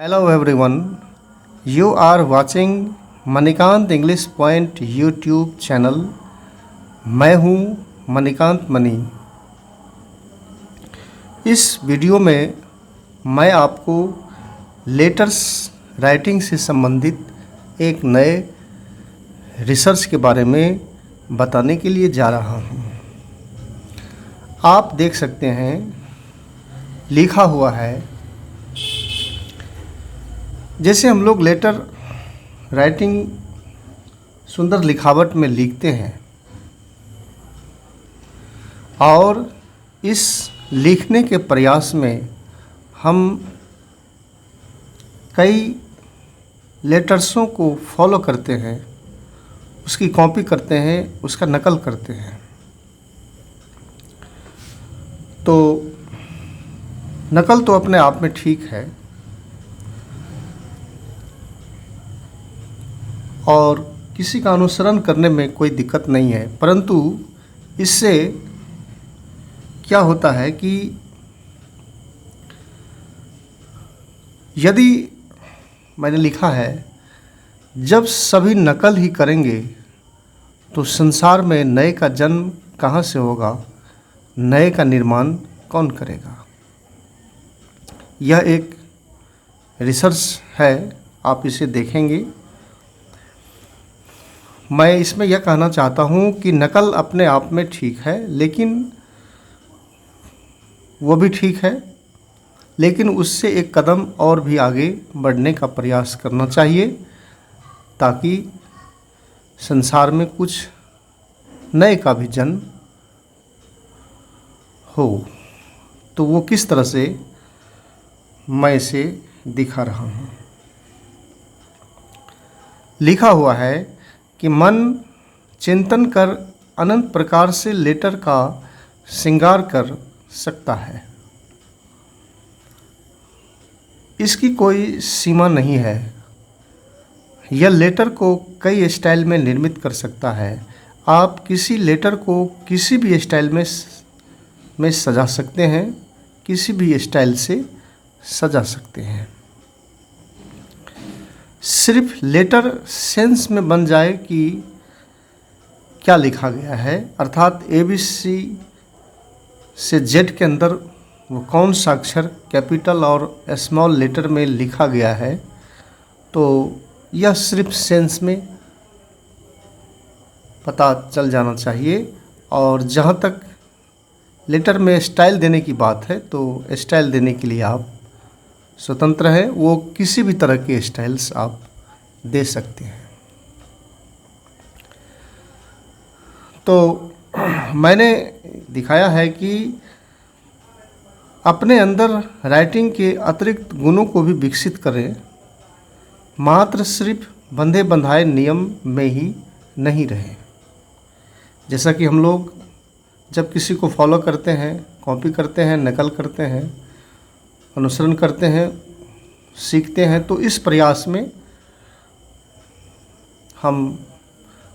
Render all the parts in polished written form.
Hello everyone, you are watching Manikant English point YouTube channel. मैं हूं मणिकांत मणि। इस वीडियो में मैं आपको लेटर्स राइटिंग से संबंधित एक नए रिसर्च के बारे में बताने के लिए जा रहा हूं। आप देख सकते हैं लिखा हुआ है, जैसे हम लोग लेटर राइटिंग सुंदर लिखावट में लिखते हैं और इस लिखने के प्रयास में हम कई लेटर्सों को फॉलो करते हैं, उसकी कॉपी करते हैं, उसका नकल करते हैं। तो नकल तो अपने आप में ठीक है और किसी का अनुसरण करने में कोई दिक्कत नहीं है, परंतु इससे क्या होता है कि यदि मैंने लिखा है जब सभी नकल ही करेंगे तो संसार में नए का जन्म कहाँ से होगा, नए का निर्माण कौन करेगा। यह एक रिसर्च है, आप इसे देखेंगे। मैं इसमें यह कहना चाहता हूँ कि नकल अपने आप में ठीक है, लेकिन वो भी ठीक है, लेकिन उससे एक कदम और भी आगे बढ़ने का प्रयास करना चाहिए ताकि संसार में कुछ नए का भी जन्म हो। तो वो किस तरह से मैं इसे दिखा रहा हूँ। लिखा हुआ है कि मन चिंतन कर अनंत प्रकार से लेटर का श्रृंगार कर सकता है। इसकी कोई सीमा नहीं है। यह लेटर को कई स्टाइल में निर्मित कर सकता है। आप किसी लेटर को किसी भी स्टाइल में सजा सकते हैं, किसी भी स्टाइल से सजा सकते हैं। सिर्फ लेटर सेंस में बन जाए कि क्या लिखा गया है, अर्थात ABC से Z के अंदर वो कौन सा अक्षर कैपिटल और स्मॉल लेटर में लिखा गया है, तो यह सिर्फ सेंस में पता चल जाना चाहिए। और जहाँ तक लेटर में स्टाइल देने की बात है, तो स्टाइल देने के लिए आप स्वतंत्र हैं, वो किसी भी तरह के स्टाइल्स आप दे सकते हैं। तो मैंने दिखाया है कि अपने अंदर राइटिंग के अतिरिक्त गुणों को भी विकसित करें, मात्र सिर्फ बंधे बंधाए नियम में ही नहीं रहे। जैसा कि हम लोग जब किसी को फॉलो करते हैं, कॉपी करते हैं, नकल करते हैं, अनुसरण करते हैं, सीखते हैं, तो इस प्रयास में हम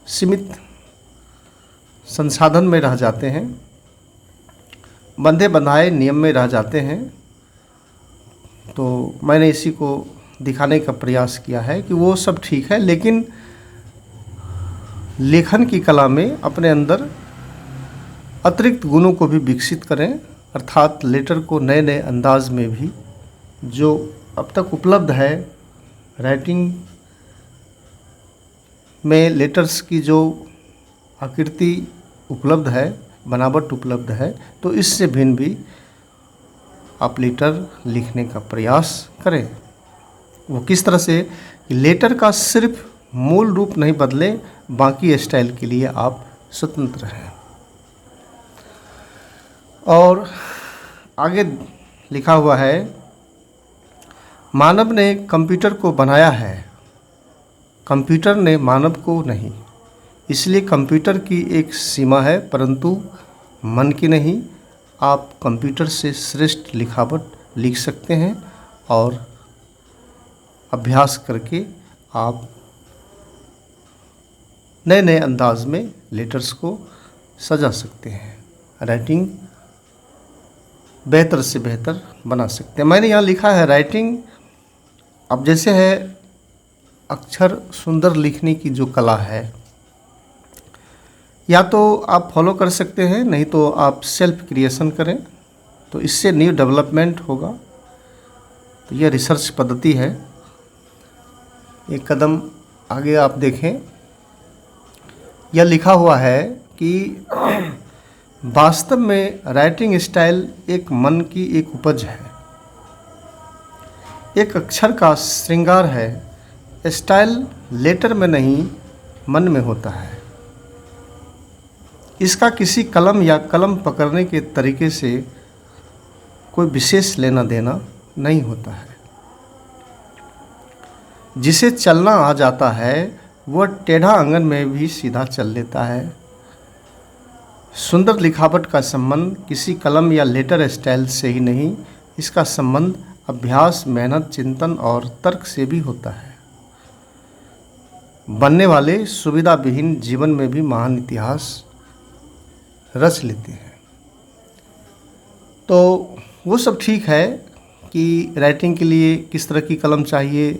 सीमित संसाधन में रह जाते हैं, बंधे बंधाए नियम में रह जाते हैं। तो मैंने इसी को दिखाने का प्रयास किया है कि वो सब ठीक है, लेकिन लेखन की कला में अपने अंदर अतिरिक्त गुणों को भी विकसित करें, अर्थात लेटर को नए नए अंदाज में भी जो अब तक उपलब्ध है, राइटिंग में लेटर्स की जो आकृति उपलब्ध है, बनावट उपलब्ध है, तो इससे भिन्न भी आप लेटर लिखने का प्रयास करें। वो किस तरह से लेटर का सिर्फ मूल रूप नहीं बदले, बाकी स्टाइल के लिए आप स्वतंत्र हैं। और आगे लिखा हुआ है, मानव ने कंप्यूटर को बनाया है, कंप्यूटर ने मानव को नहीं। इसलिए कंप्यूटर की एक सीमा है, परंतु मन की नहीं। आप कंप्यूटर से श्रेष्ठ लिखावट लिख सकते हैं और अभ्यास करके आप नए नए अंदाज में लेटर्स को सजा सकते हैं, राइटिंग बेहतर से बेहतर बना सकते हैं। मैंने यहाँ लिखा है, राइटिंग अब जैसे है अक्षर सुंदर लिखने की जो कला है, या तो आप फॉलो कर सकते हैं, नहीं तो आप सेल्फ क्रिएशन करें, तो इससे न्यू डेवलपमेंट होगा। तो यह रिसर्च पद्धति है। एक कदम आगे आप देखें, यह लिखा हुआ है कि वास्तव में राइटिंग स्टाइल एक मन की एक उपज है, एक अक्षर का श्रृंगार है। स्टाइल लेटर में नहीं, मन में होता है। इसका किसी कलम या कलम पकड़ने के तरीके से कोई विशेष लेना देना नहीं होता है। जिसे चलना आ जाता है वह टेढ़ा आंगन में भी सीधा चल लेता है। सुंदर लिखावट का संबंध किसी कलम या लेटर स्टाइल से ही नहीं, इसका संबंध अभ्यास, मेहनत, चिंतन और तर्क से भी होता है। बनने वाले सुविधा विहीन जीवन में भी महान इतिहास रच लेते हैं। तो वो सब ठीक है कि राइटिंग के लिए किस तरह की कलम चाहिए,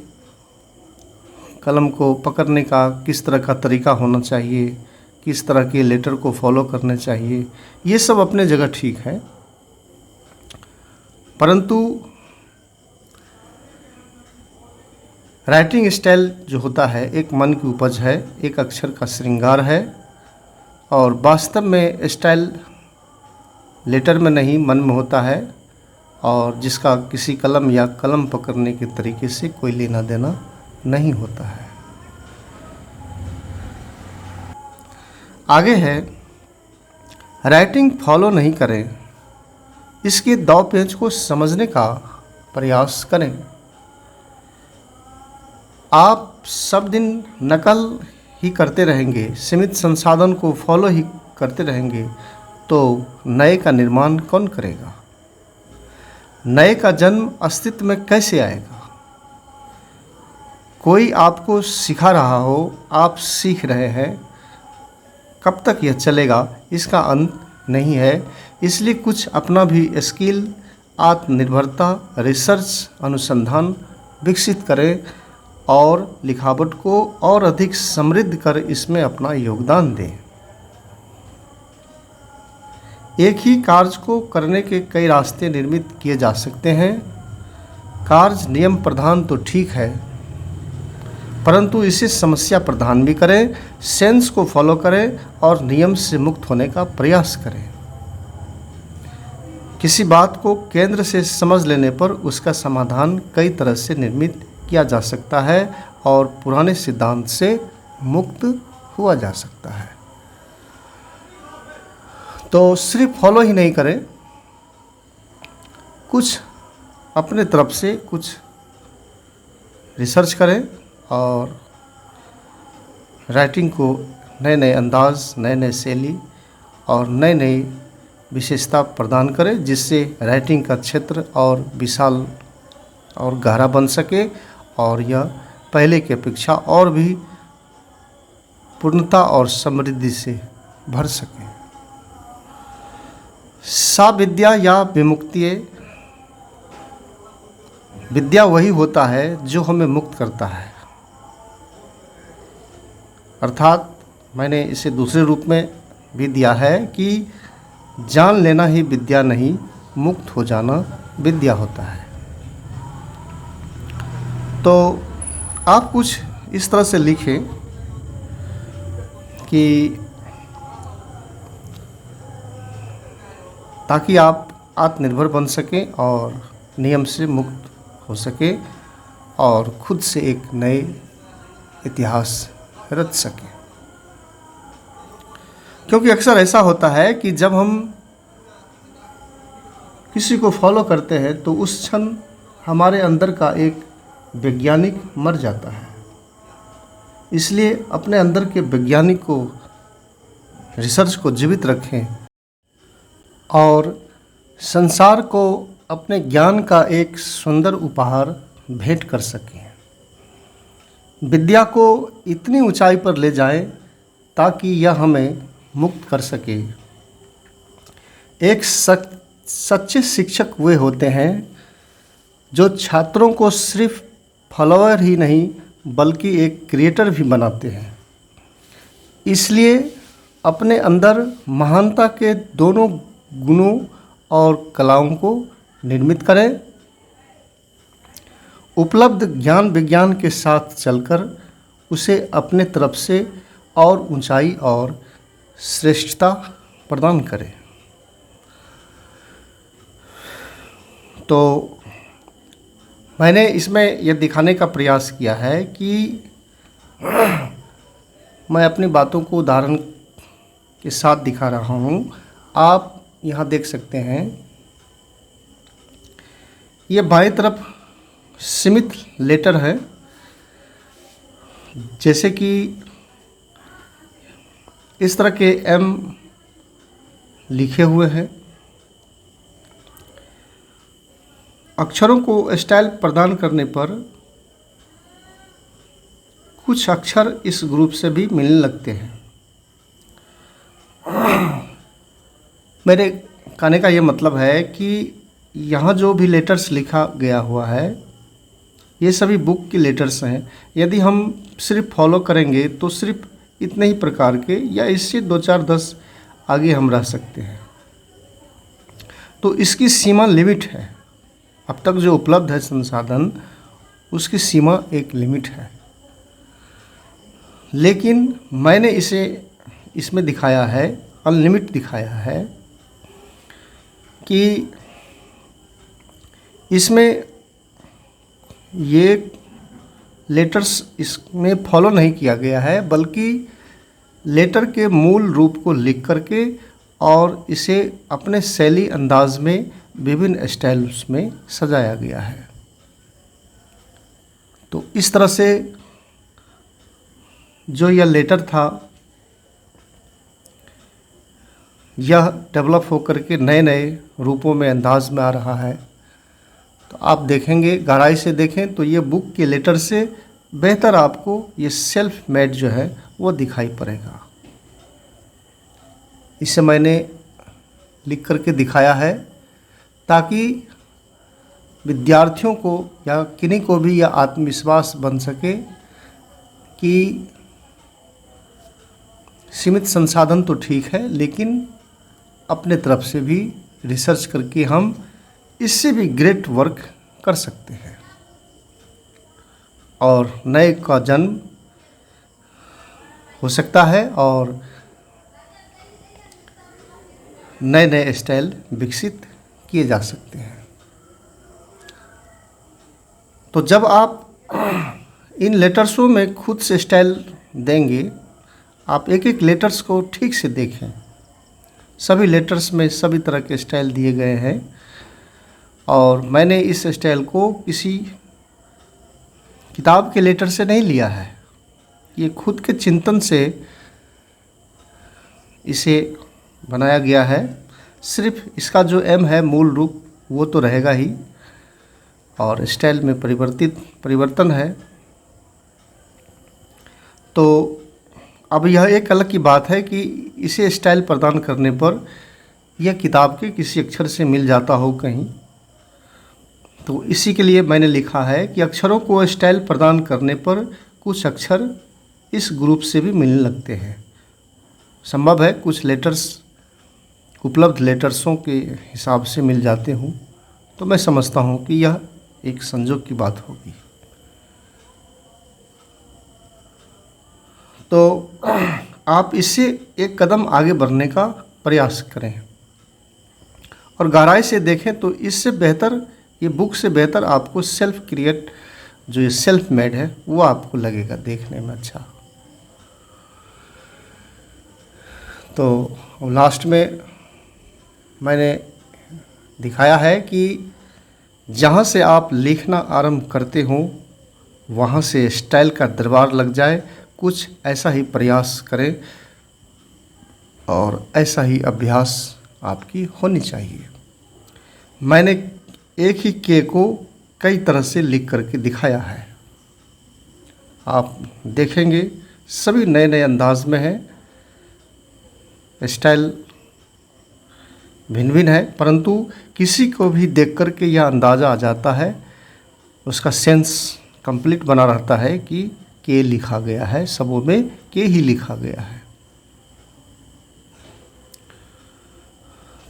कलम को पकड़ने का किस तरह का तरीका होना चाहिए, किस तरह के लेटर को फॉलो करने चाहिए, ये सब अपने जगह ठीक है। परंतु राइटिंग स्टाइल जो होता है एक मन की उपज है, एक अक्षर का श्रृंगार है, और वास्तव में स्टाइल लेटर में नहीं, मन में होता है, और जिसका किसी कलम या कलम पकड़ने के तरीके से कोई लेना देना नहीं होता है। आगे है, राइटिंग फॉलो नहीं करें, इसके दाव पेच को समझने का प्रयास करें। आप सब दिन नकल ही करते रहेंगे, सीमित संसाधन को फॉलो ही करते रहेंगे, तो नए का निर्माण कौन करेगा? नए का जन्म अस्तित्व में कैसे आएगा? कोई आपको सिखा रहा हो, आप सीख रहे हैं, कब तक यह चलेगा इसका अंत नहीं है। इसलिए कुछ अपना भी स्किल, आत्मनिर्भरता, रिसर्च, अनुसंधान विकसित करें और लिखावट को और अधिक समृद्ध कर इसमें अपना योगदान दें। एक ही कार्य को करने के कई रास्ते निर्मित किए जा सकते हैं। कार्य नियम प्रधान तो ठीक है, परंतु इसे समस्या प्रधान भी करें, सेंस को फॉलो करें और नियम से मुक्त होने का प्रयास करें। किसी बात को केंद्र से समझ लेने पर उसका समाधान कई तरह से निर्मित किया जा सकता है और पुराने सिद्धांत से मुक्त हुआ जा सकता है। तो सिर्फ फॉलो ही नहीं करें, कुछ अपने तरफ से कुछ रिसर्च करें और राइटिंग को नए नए अंदाज, नए नए शैली और नए नए विशेषता प्रदान करें, जिससे राइटिंग का क्षेत्र और विशाल और गहरा बन सके और यह पहले की अपेक्षा और भी पूर्णता और समृद्धि से भर सके। सा विद्या या विमुक्ति, विद्या वही होता है जो हमें मुक्त करता है। अर्थात मैंने इसे दूसरे रूप में भी दिया है कि जान लेना ही विद्या नहीं, मुक्त हो जाना विद्या होता है। तो आप कुछ इस तरह से लिखें कि ताकि आप आत्मनिर्भर बन सकें और नियम से मुक्त हो सके और खुद से एक नए इतिहास रच सकें। क्योंकि अक्सर ऐसा होता है कि जब हम किसी को फॉलो करते हैं तो उस क्षण हमारे अंदर का एक वैज्ञानिक मर जाता है। इसलिए अपने अंदर के वैज्ञानिक को, रिसर्च को जीवित रखें और संसार को अपने ज्ञान का एक सुंदर उपहार भेंट कर सकें। विद्या को इतनी ऊंचाई पर ले जाएं ताकि यह हमें मुक्त कर सके। एक सच्चे शिक्षक वे होते हैं जो छात्रों को सिर्फ फॉलोअर ही नहीं बल्कि एक क्रिएटर भी बनाते हैं। इसलिए अपने अंदर महानता के दोनों गुणों और कलाओं को निर्मित करें। उपलब्ध ज्ञान विज्ञान के साथ चलकर उसे अपने तरफ से और ऊंचाई और श्रेष्ठता प्रदान करें। तो मैंने इसमें यह दिखाने का प्रयास किया है कि मैं अपनी बातों को उदाहरण के साथ दिखा रहा हूँ। आप यहाँ देख सकते हैं, ये बाएं तरफ सीमित लेटर है, जैसे कि इस तरह के एम लिखे हुए हैं। अक्षरों को स्टाइल प्रदान करने पर कुछ अक्षर इस ग्रुप से भी मिलने लगते हैं। मेरे कहने का ये मतलब है कि यहाँ जो भी लेटर्स लिखा गया हुआ है ये सभी बुक के लेटर्स हैं। यदि हम सिर्फ फॉलो करेंगे तो सिर्फ इतने ही प्रकार के या इससे 2-4-10 आगे हम रह सकते हैं। तो इसकी सीमा लिमिट है। अब तक जो उपलब्ध है संसाधन, उसकी सीमा एक लिमिट है। लेकिन मैंने इसे इसमें दिखाया है, अनलिमिट दिखाया है, कि इसमें ये लेटर्स इसमें फॉलो नहीं किया गया है, बल्कि लेटर के मूल रूप को लिख करके और इसे अपने शैली अंदाज में विभिन्न स्टाइल्स में सजाया गया है। तो इस तरह से जो यह लेटर था, यह डेवलप होकर के नए नए रूपों में अंदाज में आ रहा है। तो आप देखेंगे, गहराई से देखें तो ये बुक के लेटर से बेहतर आपको ये सेल्फ मेड जो है वो दिखाई पड़ेगा। इसे मैंने लिख करके दिखाया है ताकि विद्यार्थियों को या किन्हीं को भी यह आत्मविश्वास बन सके कि सीमित संसाधन तो ठीक है, लेकिन अपने तरफ से भी रिसर्च करके हम इससे भी ग्रेट वर्क कर सकते हैं और नए का जन्म हो सकता है और नए नए स्टाइल विकसित किए जा सकते हैं। तो जब आप इन लेटर्सों में खुद से स्टाइल देंगे, आप एक एक लेटर्स को ठीक से देखें। सभी लेटर्स में सभी तरह के स्टाइल दिए गए हैं और मैंने इस स्टाइल को किसी किताब के लेटर से नहीं लिया है। ये खुद के चिंतन से इसे बनाया गया है। सिर्फ इसका जो एम है, मूल रूप, वो तो रहेगा ही और स्टाइल में परिवर्तन है। तो अब यह एक अलग की बात है कि इसे स्टाइल प्रदान करने पर यह किताब के किसी अक्षर से मिल जाता हो कहीं, तो इसी के लिए मैंने लिखा है कि अक्षरों को स्टाइल प्रदान करने पर कुछ अक्षर इस ग्रुप से भी मिलने लगते हैं। संभव है कुछ लेटर्स उपलब्ध लेटर्सों के हिसाब से मिल जाते हों, तो मैं समझता हूँ कि यह एक संजोग की बात होगी। तो आप इससे एक कदम आगे बढ़ने का प्रयास करें और गहराई से देखें तो इससे बेहतर, ये बुक से बेहतर आपको सेल्फ क्रिएट जो ये सेल्फ मेड है वो आपको लगेगा देखने में अच्छा। तो लास्ट में मैंने दिखाया है कि जहाँ से आप लिखना आरंभ करते हो वहाँ से स्टाइल का दरबार लग जाए। कुछ ऐसा ही प्रयास करें और ऐसा ही अभ्यास आपकी होनी चाहिए। मैंने एक ही के को कई तरह से लिख करके दिखाया है, आप देखेंगे सभी नए नए अंदाज में है। स्टाइल भिन्न भिन्न है, परंतु किसी को भी देख कर के यह अंदाज़ा आ जाता है, उसका सेंस कंप्लीट बना रहता है कि के लिखा गया है, सबों में के ही लिखा गया है।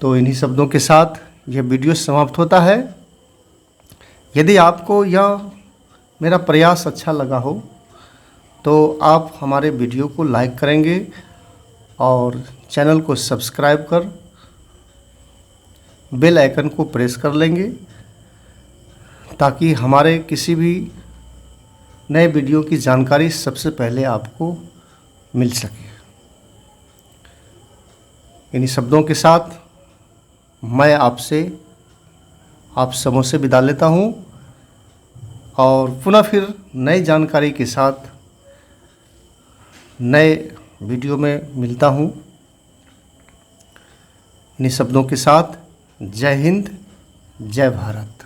तो इन्हीं शब्दों के साथ यह वीडियो समाप्त होता है। यदि आपको यह मेरा प्रयास अच्छा लगा हो तो आप हमारे वीडियो को लाइक करेंगे और चैनल को सब्सक्राइब कर बेल आइकन को प्रेस कर लेंगे, ताकि हमारे किसी भी नए वीडियो की जानकारी सबसे पहले आपको मिल सके। इन्हीं शब्दों के साथ मैं आप सबों से विदा लेता हूँ और पुनः फिर नई जानकारी के साथ नए वीडियो में मिलता हूँ। इन्हीं शब्दों के साथ जय हिंद, जय भारत।